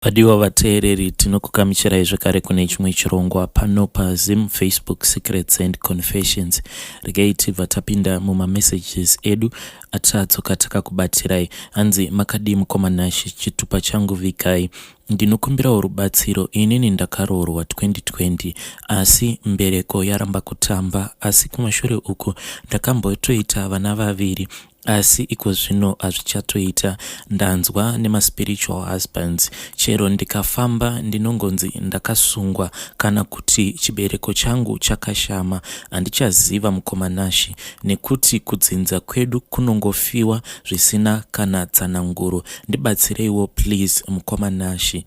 Padiwa vateereri tinokugamuchirai zvekare kune chimwe chirongwa pano paZim Facebook Secrets and Confessions. Regai tibva tapinda mumamessages edu atatsoka takakubatirai. Hanzi makadi mukomanashi chitupa changu vigai. Ndinokumbirawo rubatsiro. Inini ndakaroorwa 2020 asi mbereko yaramba kutamba, asi kumashure uku ndakambotoita vana vaviri. Asi iko zvino hazvichatoita. Ndanzwa nemaspiritual husbands. Chero ndikafamba ndinongonzi ndakasungwa kana kuti chibereko changu chakashama. Handichaziva mukomanashi nekuti kudzinza kwedu kunongofiwa zvisina kana tsananguro. Ndibatsireiwo please mukomanashi.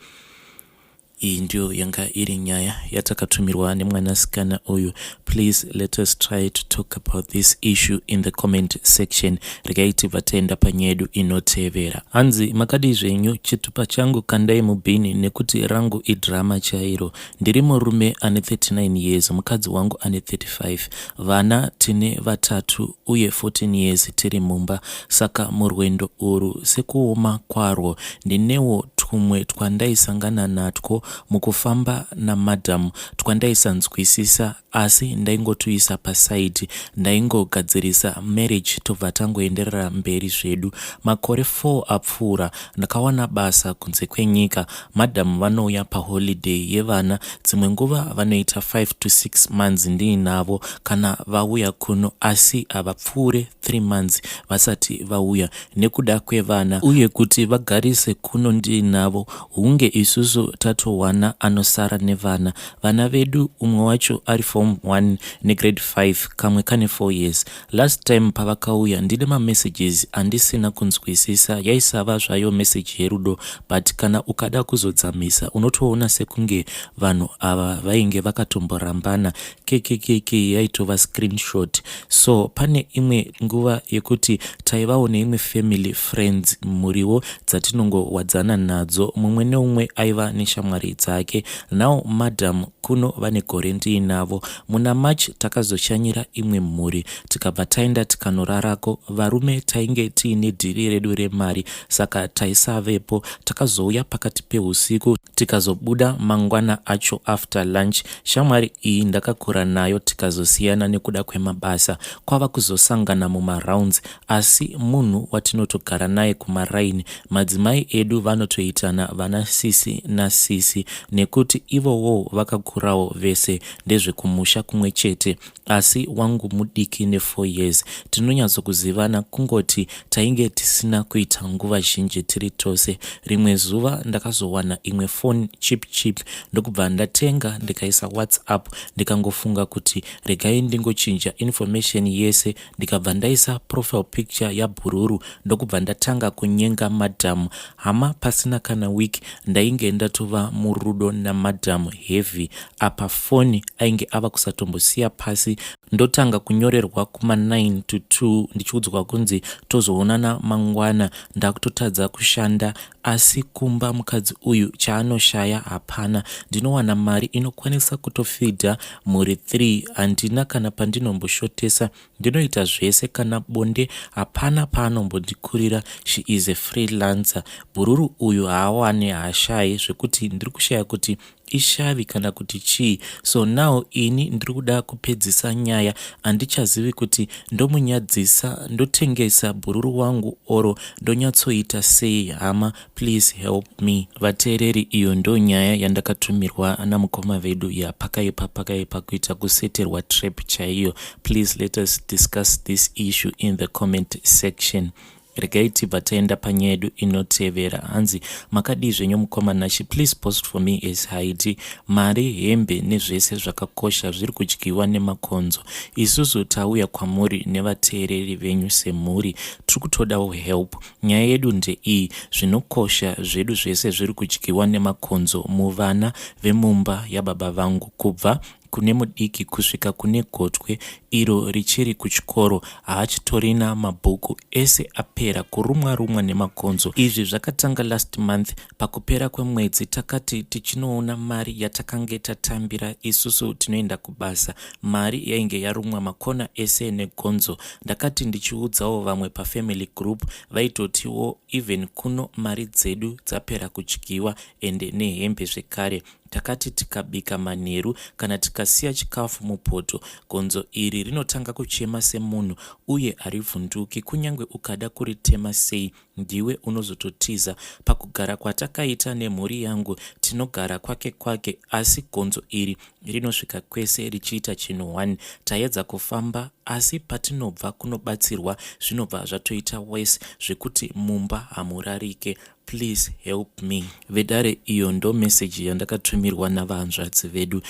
Iyi ndiyo yanga iri nyaya yatakatumirwa nemwanasikana uyu. Please let us try to talk about this issue in the comment section. Regai tibva taenda panyedu inotevera. Hanzi makadi zvenyu chitupa changu kandai mubhini nekuti rangu idrama chairo. Ndiri murume ane 39 years, mukadzi wangu ane 35. Vana tine vatatu uye 14 years tiri mumba. Saka murwendo uru sekuoma kwarwo ndinewo tumwe twandaisangana natwo mukufamba namadhamu twandaisanzwisisa, asi ndaingotuisa pasaidi. Ndaingogadzirisa marriage tobva tangoenderera mberi zvedu. Makore 4 apfuura ndakawana basa kunze kwenyika. Madhamu vanouya paholiday yevana, dzimwe nguva vanoita 5 to 6 months ndiinavo kana vauya kuno, asi havapfuure 3 months vasati vauya nekuda kwevana uye kuti vagarise kuno ndiinavo hunge isusu tatowana anosara nevana. Vana vedu umwe wacho ari form 1 negrade 5, kamwe kane 4 years. Last time pavakauya ndine mamessages andisina kunzwisisa, yaisava zvayo message yerudo, but kana ukada kuzodzamisa unotoona sekunge vanhu ava vainge vakatomborambana. Kekekeke yaitova screenshot. So pane imwe nguva yekuti taivawo neimwe family friends muriwo dzatinongowadzana nadzo, mumwe neumwe aiva neshamwari dzake. Now madam kuno vane gore ndiinavo. Muna March takazoshanyira imwe mhuri tikabva taenda tikanorarako. Varume tainge tiine dhiri redu remari, saka taisavepo. Takazouya pakati peusiku tikazobuda mangwana acho after lunch. Shamwari iyi ndakakura nayo tikazosiyana nekuda kwemabasa. Kwava kuzosangana mumarounds, asi munhu watinotogara naye kumaraini. Madzimai edu vanotoitana vana sisi nasisi nekuti ivowo vakakurawo vese ndezvekumusha kumwe chete, asi wangu mudiki ne4 years. Tinonyatsokuzivana kungoti tainge tisina kuita nguva zhinji tiri tose. Rimwe zuva ndakazowana imwe phone chip ndokubva ndatenga ndikaisa WhatsApp. Ndikangofunga kuti regai ndingochinja information yese, ndikabva ndaisa profile picture yabhururu ndokubva ndatanga kunyenga madhamu. Hama pasina kana week ndainge ndatova murudo namadhamu heavy. Apa foni ainge ava kusatombosiya pasi. Ndotanga kunyorerwa kuma 9 to 2 ndichiudzwa kunzi tozoonana mangwana. Ndakutotadza kushanda, asi kumba mukadzi uyu chaanoshaya hapana. Ndinowana mari inokwanisa kutofidha mhuri 3. Handina kana pandinomboshotesa. Ndinoita zvese kana bonde hapana paanombondikurira. She is a freelancer. Bhururu uyu haawane haashai zvekuti ndiri kushaya kuti ishavi kana kuti chii. So now ini ndiri kuda kupedzisa nyaya. Handichazivi kuti ndomunyadzisa, ndotengesa bhururu wangu oro ndonyatsoita sei. Hama, please help me. Vateereri, iyo ndo nyaya yandakatumirwa namukoma vedu yapakaipa kuita kuseterwa trap chaiyo. Please let us discuss this issue in the comment section. Regai tibva taenda panyedu inotevera. Hanzi makadi zvenyu mukomanashi, please post for me as Heidi. Mari, hembe nezvese zvakakosha zviri kudyiwa nemakonzo. Isusu tauya kwamuri nevateereri venyu semhuri, tiri kutodawo help. Nyaya yedu ndeiyi, zvinokosha zvedu zvese zviri kudyiwa nemakonzo muvana vemumba yababa vangu kubva kune mudiki kusvika kune gotwe iro richiri kuchikoro. Haachitorina mabhuku, ese apera kurumwa nemakonzo. Izvi zvakatanga last month. Pakupera kwemwedzi takati tichinoona mari yatakange tatambira isusu tinoenda kubasa. Mari yainge yarumwa makona ese negonzo. Ndakati ndichiudzawo vamwe pafamily group, vaitotiwo even kuno mari dzedu dzapera kudyiwa ende nehembe zvekare. Takati tikabika manheru kana tikasiya chikafu mupoto, gonzo iri rinotanga kuchema semunhu uye harivhunduki. Kunyange ukada kuritema sei, ndiwe unozototiza. Pakugara kwatakaita nemhuri yangu, tinogara kwake, asi gonzo iri rinosvika kwese richiita chinhu 1. Taedza kufamba, asi patinobva kunobatsirwa zvinobva zvatoita wese zvekuti mumba hamurarike. Please help me. Vedare, iyo ndo message yandakatumirwa navahanzvadzi vedu.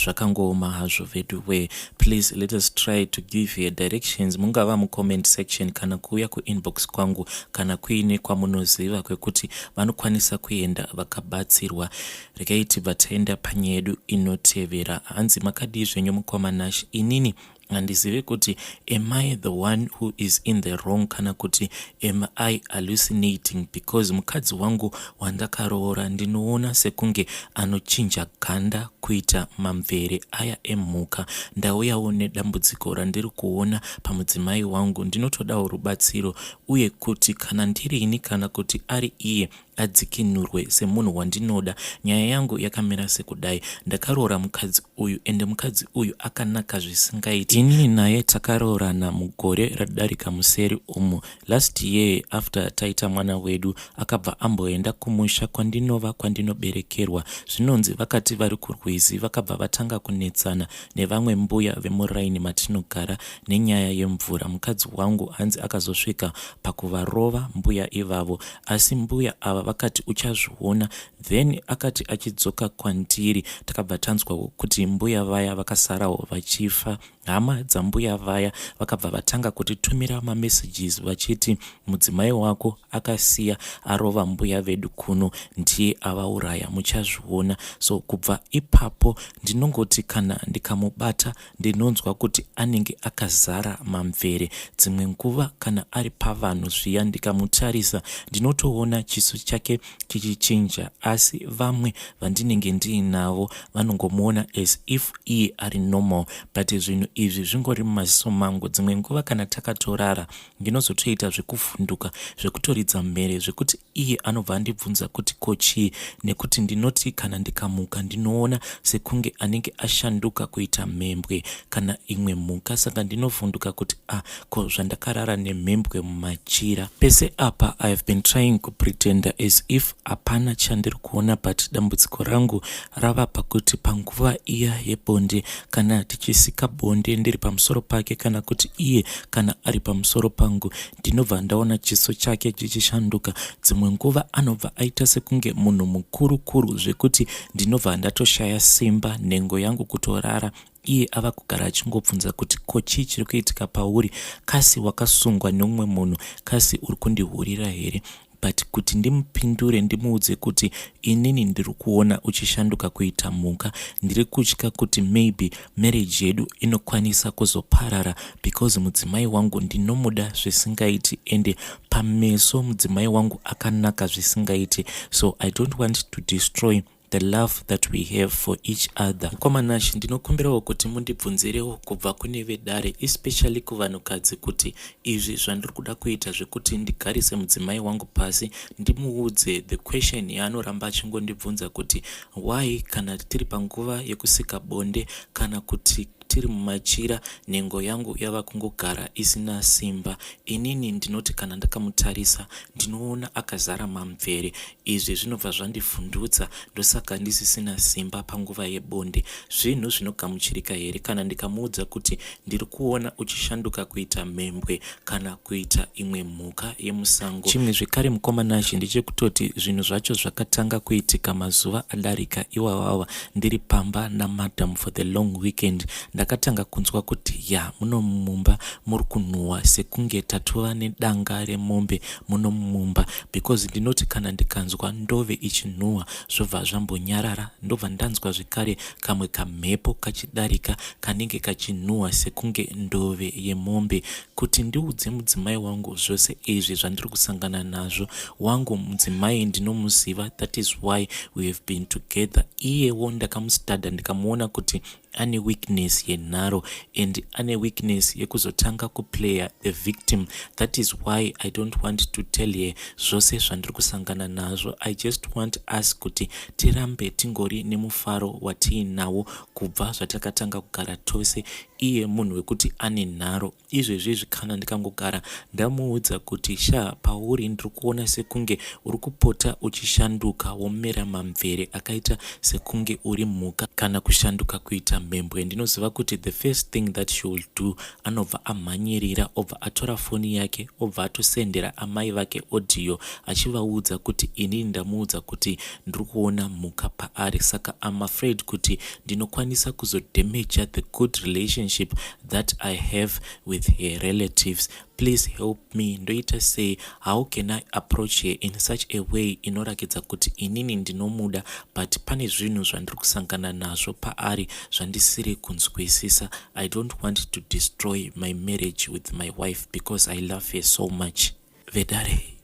Zvakangooma hazvo vedu we. Please let us try to give you directions. Mungava mucomment section kana kuuya kuinbox kwangu kana kuine kwamunoziva kwekuti vanokwanisa kuenda vakabatsirwa. Regai tibva taenda panyedu inotevera. Hanzi makadii zvenyu mukomanashi? Inini handizive kuti am I the one who is in the wrong kana kuti am I hallucinating, because mukadzi wangu wandakaroora ndinoona sekunge anochinja ganda kuita mamvere aya emhuka. Ndauyawo nedambudziko randiri kuona pamudzimai wangu. Ndinotodawo rubatsiro, uye kuti kana ndirini kana kuti ari iye adzikinurwe semunhu wandinoda. Nyaya yangu yakamira sekudai. Ndakaroora mukadzi uyu, ende mukadzi uyu akanaka zvisingaiti. Inini naye takaroorana mugore radarika museri umu. Last year after taita mwana wedu akabva amboenda kumusha kwandinoberekerwa. Zvinonzi vakati vari kurwizi vakabva vatanga kunetsana nevamwe mbuya vemuraini matinogara nenyaya yemvura. Mukadzi wangu hanzi akazosvika pakuvarova mbuya ivavo, asi mbuya ava vakati uchazviona. Then akati achidzoka kwandiri takabva tanzwa kuti mbuya vaya vakasarawo vachifa. Hama dzambuya vaya vakabva vatanga kutitumira mamessages vachiti mudzimai wako akasiya arova mbuya vedu kuno, ndiye avauraya, muchazviona. So kubva ipapo ndinongoti kana ndikamubata ndinonzwa kuti anenge akazara mamvere. Dzimwe nguva kana ari pavanhu zviya ndikamutarisa ndinotoona chiso chake chichichinja, asi vamwe vandinenge ndiinavo vanongomuona as if iye ari normal, but zvinhu izvi zvingori mumaziso mangu. Dzimwe nguva kana takatorara ndinozotoita zvekuvhunduka, zvekutoridza mhere, zvekuti iye anobva andibvunza kuti kochii, nekuti ndinoti kana ndikamuka ndinoona sekunge anenge ashanduka kuita mhembwe kana imwe mhuka. Saka ndinovhunduka kuti ko zvandakarara nemhembwe mumachira. Pese apa I have been trying to pretend as if hapana chandiri kuona, but dambudziko rangu rava pakuti panguva iya yebonde, kana tichisika bonde ndiri pamusoro pake kana kuti iye kana ari pamusoro pangu, ndinobva ndaona chiso chake chichishanduka. Dzimwe nguva anobva aita sekunge munhu mukuru zvekuti ndinobva ndatoshaya simba, nhengo yangu kutorara. Iye ava kugara achingobvunza kuti kochii chiri kuitika pauri, kasi wakasungwa neumwe munhu, kasi uri kundihurira here? But kuti ndimupindure ndimuudze kuti inini ndiri kuona uchishanduka kuita mhuka, ndiri kutya kuti maybe marriage yedu inokwanisa kuzoparara, because mudzimai wangu ndinomuda zvisingaiti, ende pameso mudzimai wangu akanaka zvisingaiti. So I don't want to destroy the love that we have for each other. Mukomanashi, ndinokumbirawo kuti mundibvunzirewo kubva kune vedare, especially kuvanhukadzi, kuti izvi zvandiri kuda kuita zvekuti ndigarise mudzimai wangu pasi ndimuudze the question yaanoramba achingondibvunza kuti why kana tiri panguva yekusika bonde kana kuti tiri mumachira nhengo yangu yava kungogara isina simba. Inini ndinoti kana ndakamutarisa ndinoona akazara mamvere. Izvi zvinobva zvandivhundutsa, ndosaka ndisisina simba panguva yebonde. Zvinhu zvinogamuchirika here kana ndikamuudza kuti ndiri kuona uchishanduka kuita mhembwe kana kuita imwe mhuka yemusango? Chimwe zvekare mukomanashi ndechekutoti zvinhu zvacho zvakatanga kuitika mazuva adarika iwawawa ndiri pamba namadam for the long weekend. ndakatanga kunzwa kuti muno mumba muri kunhuhwa sekunge tatova nedanga remombe muno mumba, because ndinoti kana ndikanzwa ndove ichinhuhwa zvobva zvambonyarara. Ndobva ndanzwa zvekare kamwe kamhepo kachidarika kanenge kachinhuhwa sekunge ndove yemombe. Kuti ndiudze mudzimai wangu zvose izvi zvandiri kusangana nazvo, wangu mudzimai ndinomuziva, that is why we have been together. Iyewo ndakamustada ndikamuona kuti ane weakness yenharo and ane weakness yekuzotanga kuplaya the victim. That is why I don't want to tell her zvose zvandiri kusangana nazvo. I just want us kuti tirambe tingori nemufaro watiinawo kubva zvatakatanga kugara tose. Iye munhu wekuti ane nharo. Izvezvi kana ndikangogara ndamuudza kuti pauri ndiri kuona sekunge uri kupota uchishanduka womera mamvere akaita sekunge uri mhuka kana kushanduka kuita mbembwe. Ndinoziva kuti the first thing that she will do, anobva amhanyirira, obva atora foni yake, obva atosendera amai vake audio achivaudza kuti ini ndamuudza kuti ndiri kuona mhuka paari. Saka I'm afraid kuti ndinokwanisa kuzodamaja the good relationship that I have with her relatives. Please help me. Ndoita sei? How can I approach her in such a way inorakidza kuti inini ndinomuda but pane zvinhu zvandiri kusangana nazvo paari zvandisiri kunzwisisa. I don't want to destroy my marriage with my wife because I love her so much. Vedare,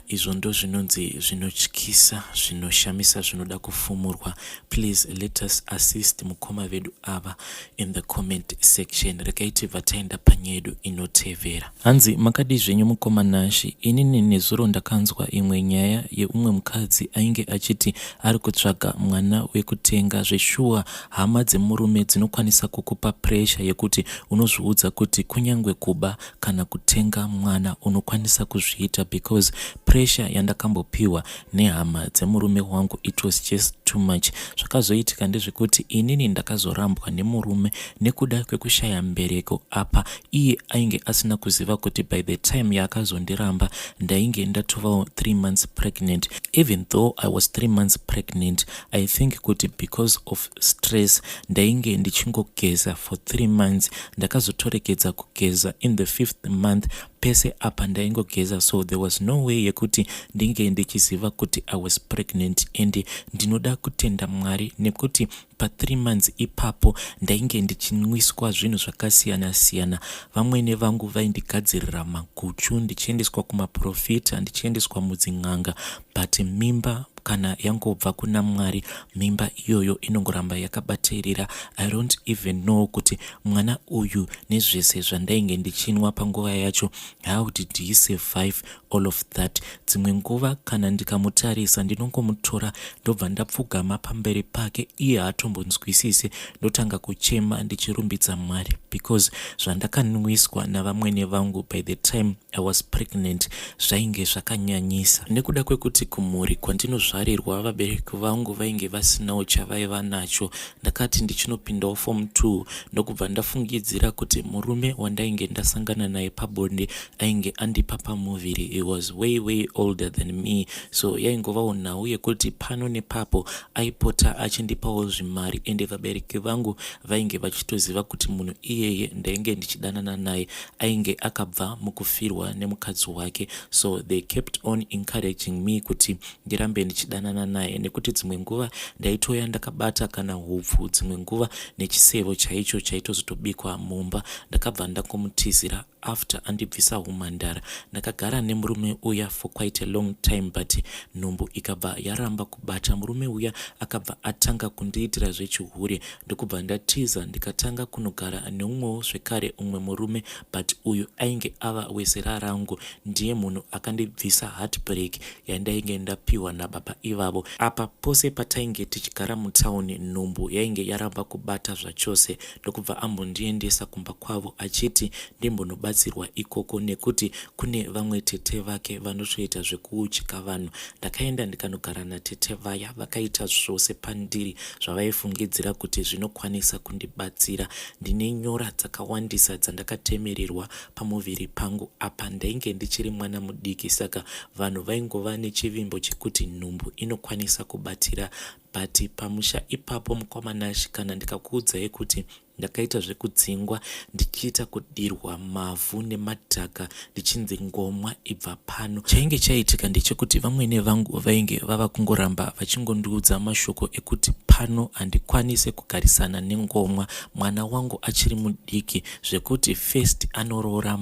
izvo ndo zvinonzi zvinotyisa, zvinoshamisa, zvinoda kufumurwa. Please let us assist mukoma vedu ava in the comment section. Rekaiti vataenda panyedu inotevera. Hanzi makadi zvenyu mukoma nashi. Inini nezuro ndakanzwa imwe nyaya yeumwe mukadzi ainge achiti ari kutsvaga mwana wekutenga. Zveshuwa hama dzemurume dzinokwanisa kukupa pressure yekuti unozviudza kuti kunyangwe kuba kana kutenga mwana unokwanisa kuzviita, because pressure yandakambopiwa nehama dzemurume wangu, it was just too much. Zvakazoitika ndezvekuti inini ndakazorambwa nemurume nekuda kwekushaya mbereko apa. Iye ainge asina kuziva kuti by the time yaakazondiramba ndainge ndatovawo 3 months pregnant. Even though I was 3 months pregnant, I think kuti because of stress ndainge ndichingogeza for 3 months. Ndakazotorekedza kugeza in the 5th month pese apa ndaingogeza, so there was no way yekuti ndinge ndichiziva kuti I was pregnant. And ndinoda kutenda Mwari nekuti pa 3 months ipapo ndainge ndichinwiswa zvinhu zvakasiyana siyana. Vamwene vangu vaindigadzirira maguchu, ndichiendeswa kumaprofita, ndichiendeswa mudzin'anga, but mimba kana yangobva kuna Mwari, mimba iyoyo inongoramba yakabatirira. I don't even know kuti mwana uyu nezvese zvandainge ndichinwa panguva yacho, how did he survive all of that? Dzimwe nguva kana ndikamutarisa ndinongomutora ndobva ndapfugama pamberi pake, iye hatombonzwisise, ndotanga kuchema ndichirumbidza Mwari, because zvandakanwiswa navamwene vangu by the time I was pregnant zvainge zvakanyanyisa. Nekuda kwekuti kumhuri kwandinozvarirwa vabereki vangu vainge vasinawo chavaiva nacho, ndakati ndichinopindawo form 2 ndokubva ndafungidzira kuti murume wandainge ndasangana naye pabonde ainge andipa pamuviri. He was way older than me, so yaingovawo nhau yekuti pano nepapo aipota achindipawo zvimari. Ende vabereki vangu vainge vachitoziva kuti munhu iyeye ndainge ndichidanana naye ainge akabva mukufirwa nemukadzi wake, so they kept on encouraging me kuti ndirambe ndichidanana naye. Nekuti dzimwe nguva ndaitoya ndakabata kana hupfu, dzimwe nguva nechisebo chaicho chaitozotobikwa mumba, ndakabva ndakomutizira after andibvisa umhandara. Ndakagara nemurume uya for quite a long time, but nhumbu ikabva yaramba kubata. Murume uya akabva atanga kundiitira zvechihure, ndokubva ndatiza ndikatanga kunogara neumwewo zvekare umwe murume, but uyu ainge ava wezera rangu. Ndiye munhu akandibvisa heartbreak yandainge ndapiwa nababa ivavo. Apa pose patainge tichigara mutauni, nhumbu yainge yaramba kubata zvachose, ndokubva ambondiendesa kumba kwavo achiti ndimbonobatsirwa ikoko nekuti kune vamwe tete vake vanotoita zvekuuchika vanhu. Ndakaenda ndikanogara natete vaya, vakaita zvose pandiri zvavaifungidzira kuti zvinokwanisa kundibatsira. Ndine nyora dzakawandisa dzandakatemererwa pamuviri pangu apa ndainge ndichiri mwana mudiki, saka vanhu vaingova nechivimbo chekuti nhumbu inokwanisa kubatira but pamusha ipapo mukomana asvikana ndikakuudzai kuti ndakaita zvekudzingwa ndichiita kudirwa mavhu nemadhaka ndichinzi ngomwa ibva pano. Chainge chaitika ndechekuti vamwene vangu vainge vava kungoramba vachingondiudza mashoko ekuti pano handikwanise kugarisana nengomwa, mwana wangu achiri mudiki, zvekuti first anoroora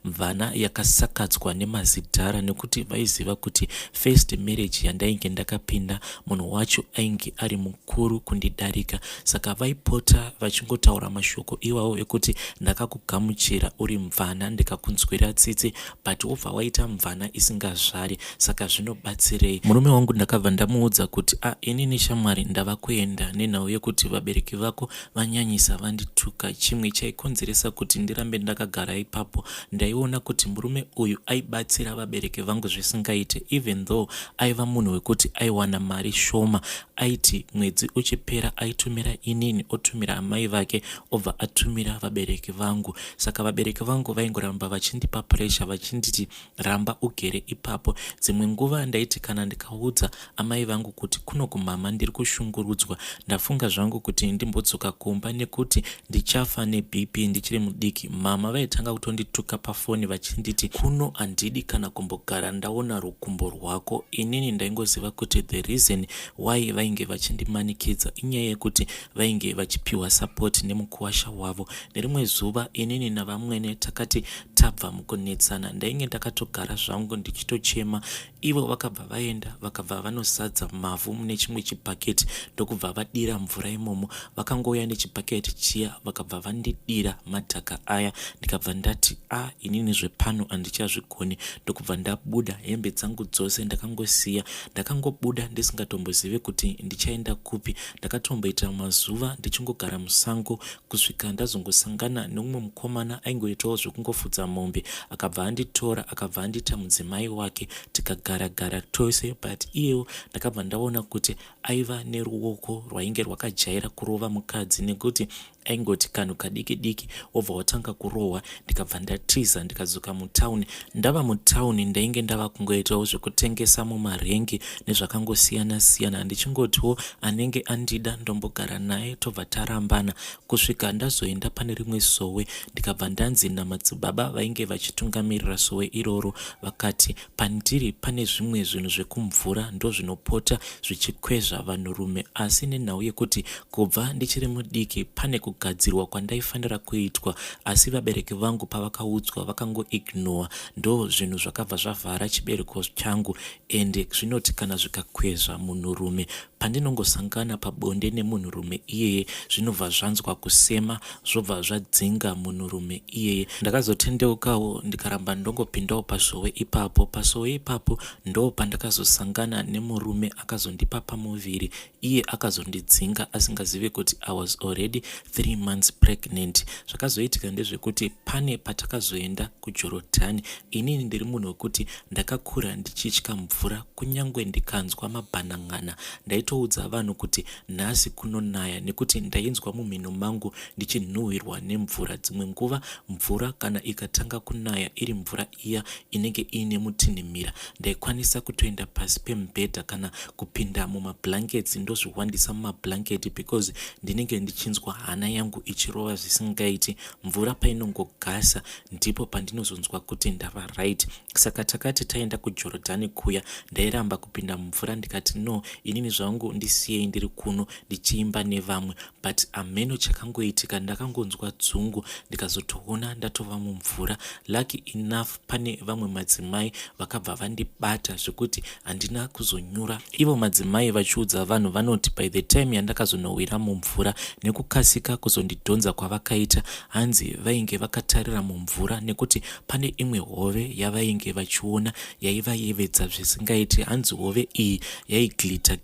mvana yakasakadzwa nemazidhara, nekuti vaiziva kuti first marriage yandainge ndakapinda munhu wacho ainge ari mukuru kundidarika. Saka vaipota vachingotaura mashoko iwawo ekuti ndakakugamuchira uri mvana ndikakunzwira tsitsi, but wobva waita mvana isingazvari, saka zvinobatsirei? Murume wangu ndakabva ndamuudza kuti inini shamwari ndava kuenda nenhau yekuti vabereki vako vanyanyisa vandituka. Chimwe chaikonzeresa kuti ndirambe ndakagara ipapo, ndaiona kuti murume uyu aibatsira vabereki vangu zvisingaite, even though aiva munhu wekuti aiwana mari shoma. Aiti mwedzi uchipera aitumira inini, otumira amai vake, obva atumira vabereki vangu. Saka vabereki vangu vaingoramba vachindipa pressure vachinditi ramba ugere ipapo. Dzimwe nguva ndaiti kana ndikaudza amai vangu kuti kuno kumama ndiri kushungurudzwa, ndafunga zvangu kuti ndimbodzoka kumba nekuti ndichafa neBP ndichiri mudiki, mama vaitanga kutondituka pafoni vachinditi kuno handidi kana kumbogara ndaona rukumbo rwako. Inini ndaingoziva kuti the reason why vainge vachindimanikidza inyaya yekuti vainge vachipiwa support nemukuwasha wavo. Nerimwe zuva inini navamwene takati tabva mukunetsana, ndainge ndakatogara zvangu ndichitochema, ivo vakabva vaenda vakabva vanozadza mavhu mune chimwe chibhaketi ndokubva vadira mvura imomo. Vakangouya nechibhaketi chiya vakabva vandidira madhaka aya, ndikabva ndati inini zvepano handichazvigoni, ndokubva ndabuda hembe dzangu dzose ndakangosiya. Ndakangobuda ndisingatombozive kuti ndichaenda kupi. Ndakatomboita mazuva ndichingogara musango kusvika ndazongosangana nomumwe mukomana aingoitawo zvekungofudza mombe, akabva anditora akabva andita mudzimai wake, tikagara tose. But iyewo ndakabva ndaona kuti aiva neruoko rwainge rwakajaira kurova mukadzi, nekuti aingoti kanhu kadiki diki wobva watanga kurohwa. Ndikabva ndatiza ndikadzoka mutauni. Ndava mutauni ndainge ndava kungoitawo zvekutengesa mumarengi nezvakangosiyana siyana, ndichingotiwo anenge andida ndombogara naye tobva tarambana, kusvika ndazoenda pane rimwe sowe. Ndikabva ndanzi namadzibaba vainge vachitungamirira sowe iroro, vakati pandiri pane zvimwe zvinhu zvekumvura ndo zvinopota zvichikwezva vanhurume, asi nenhau yekuti kubva ndichiri mudiki pane kugadzirwa kwandaifanira kuitwa, asi vabereki vangu pavakaudzwa vakangoignore, ndo zvinhu zvakabva zvavhara chibereko changu. Ende zvinoti kana zvikakwezva munhurume, pandinongosangana pabonde nemunhurume iyeye zvinobva zvanzwa kusema, zvobva zvadzinga munhurume iyeye. Ndakazotendeukawo ndikaramba ndongopindawo pasowe ipapo. Pasowe ipapo ndo pandakazosangana nemurume akazondipa pamuviri, iye akazondidzinga asingazive kuti I was already 3 months pregnant. Zvakazoitika ndezvekuti pane patakazoenda kuJorodhani, inini ndiri munhu wekuti ndakakura ndichitya mvura, kunyange ndikanzwa mabhanan'ana ndaitoudza vanhu kuti nhasi kunonaya, nekuti ndainzwa mumhino mangu ndichinhuhwirwa nemvura. Dzimwe nguva mvura kana ikatanga kunaya iri mvura iya inenge iine mutinhimira, ndaikwanisa kutoenda pasi pemubhedha kana kupinda mumablankets ndozviwandisa mumablanketi, because ndinenge ndichinzwa hana yangu ichirova zvisingaiti. Mvura painongogasa ndipo pandinozonzwa kuti ndava right. Saka takati taenda kuJorodhani kuya, ndairamba kupinda mumvura, ndikati no, inini zvangu ndisiyei ndiri kuno ndichiimba nevamwe. But ameno chakangoitika, ndakangonzwa dzungu ndikazotoona ndatova mumvura. Lucky enough pane vamwe madzimai vakabva vandibata zvekuti handina kuzonyura. Ivo madzimai vachiudza vanhu vanoti by the time yandakazonowira mumvura nekukasika kuzondidhonza kwavakaita, hanzi vainge vakatarira mumvura, nekuti pane imwe hove yavainge vachiona yaivayevedza zvisingaiti. Hanzi hove iyi yaiglita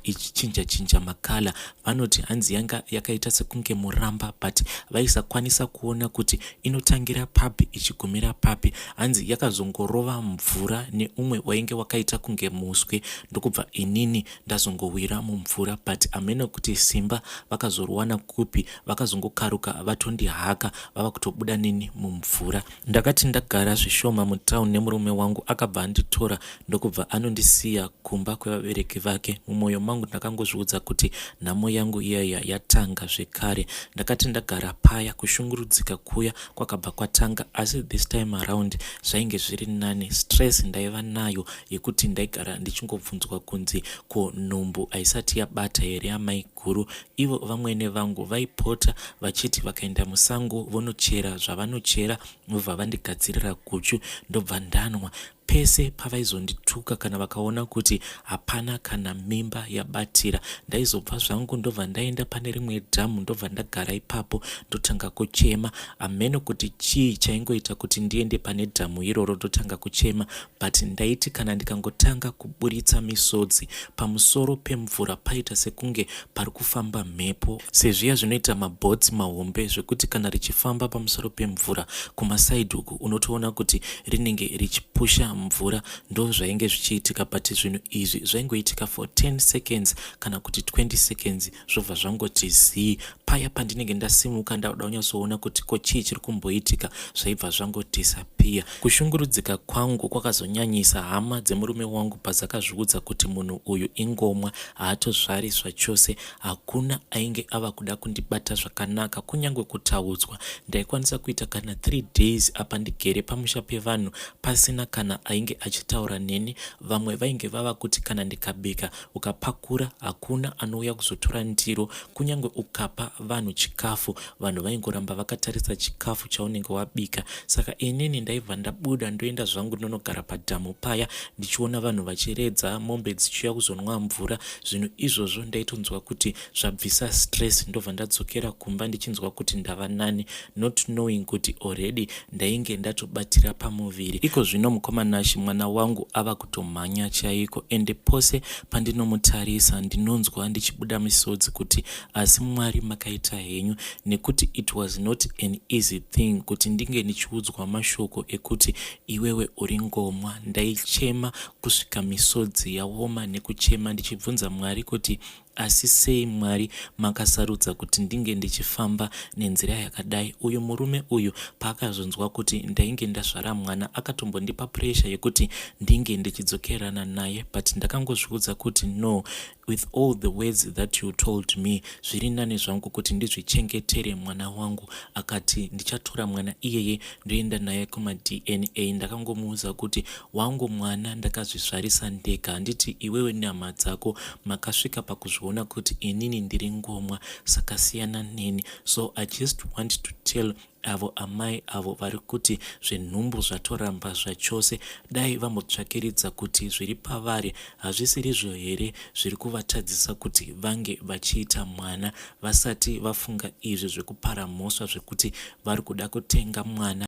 ichichinja makala. Vanoti hanzi yanga yakaita sekunge muramba, but vaisakwanisa kuona kuti inotangira papi ichigumira papi. Hanzi yakazongorova mvura neumwe wainge wakaita kunge muswe, ndokubva inini ndazongowira mumvura, but ameno kuti simba vakazorwana kupi, vakazongokaruka vatondihaka vava kutobuda nini mumvura. Ndakati ndagara zvishoma mutauni nemurume wangu akabva anditora ndokubva anondisiya kumba kwevabereki vake. Mumwoyo mangu ndakangozviudza kuti nhamo yangu iyaya yatanga zvekare. Ndakati ndagara paya kushungurudzika kuya kwakabva kwatanga, asi this time around zvainge zviri nani. Stress ndaiva nayo yekuti ndaigara ndichingobvunzwa kunzi ko nhumbu haisati yabata here amai guru. Ivo vamwene vangu vaipota vachiti vakaenda musango vonochera zvavanochera vobva vandigadzirira guchu ndobva ndanwa. Pese pavaizondituka kana vakaona kuti hapana kana mimba yabatira, ndaizobva zvangu ndobva ndaenda pane rimwe dhamu ndobva ndagara ipapo ndotanga kuchema. Ameno kuti chii chaingoita kuti ndiende pane dhamu iroro ndotanga kuchema, but ndaiti kana ndikangotanga kuburitsa misodzi pamusoro pemvura paita sekunge pari kufamba mhepo, sezviya zvinoita mabhodzi mahombe zvekuti kana richifamba pamusoro pemvura kumasaidhi uku unotoona kuti rinenge richipusha mvura. Ndo zvainge zvichiitika, but zvinhu izvi zvaingoitika for 10 seconds kana kuti 20 seconds zvobva zvangoti zii. Paya pandinenge ndasimuka ndauda kunyasoona kuti ko chii chiri kumboitika zvaibva zvangodisappear. Kushungurudzika kwangu kwakazonyanyisa hama dzemurume wangu padzakazviudza kuti munhu uyu ingomwa, haatozvari zvachose, hakuna ainge ava kuda kundibata zvakanaka. Kunyange kutaudzwa ndaikwanisa kuita kana 3 days apa ndigere pamusha pevanhu pasina kana ainge achitaura neni. Vamwe vainge vava kuti kana ndikabika ukapakura hakuna anouya kuzotora ndiro. Kunyange ukapa vanhu chikafu, vanhu vaingoramba vakatarisa chikafu chaunenge wabika. Saka inini ndaibva ndabuda ndoenda zvangu ndonogara padhamu paya ndichiona vanhu vachiredza mombe dzichiuya kuzonwa mvura. Zvinhu izvozvo ndaitonzwa kuti zvabvisa stress, ndobva ndadzokera kumba ndichinzwa kuti ndava nani, not knowing kuti already ndainge ndatobatira pamuviri. Iko zvino mukomanashi mwana wangu ava kutomhanya chaiko, ende pose pandinomutarisa ndinonzwa ndichibuda misodzi kuti asi Mwari makaita henyu, nekuti it was not an easy thing kuti ndinge ndichiudzwa mashoko ekuti iwewe uri ngomwa. Ndaichema kusvika misodzi yaoma nekuchema ndichibvunza Mwari kuti asi sei Mwari makasarudza kuti ndinge ndichifamba nenzira yakadai. Uyu murume uyu paakazonzwa kuti ndainge ndazvara mwana akatombondipa pressure yekuti ndinge ndichidzokerana naye, but ndakangozviudza kuti no, with all the words that you told me, zviri nani zvangu kuti ndizvichengetere mwana wangu. Akati ndichatora mwana iyeye ndoenda naye kuma DNA. Ndakangomuudza kuti wangu mwana ndakazvizvarisa ndega, handiti iwewe nehama dzako makasvika pakuzviona kuti inini ndiri ngomwa saka siyana neni. So I just want to tell avo amai avo vari kuti zvenhumbu zvatoramba zvachose, dai vambotsvakiridza kuti zviri pavari hazvisirizvo here zviri kuvatadzisa kuti vange vachiita mwana, vasati vafunga izvi zvekupara mhosva zvekuti vari kuda kutenga mwana.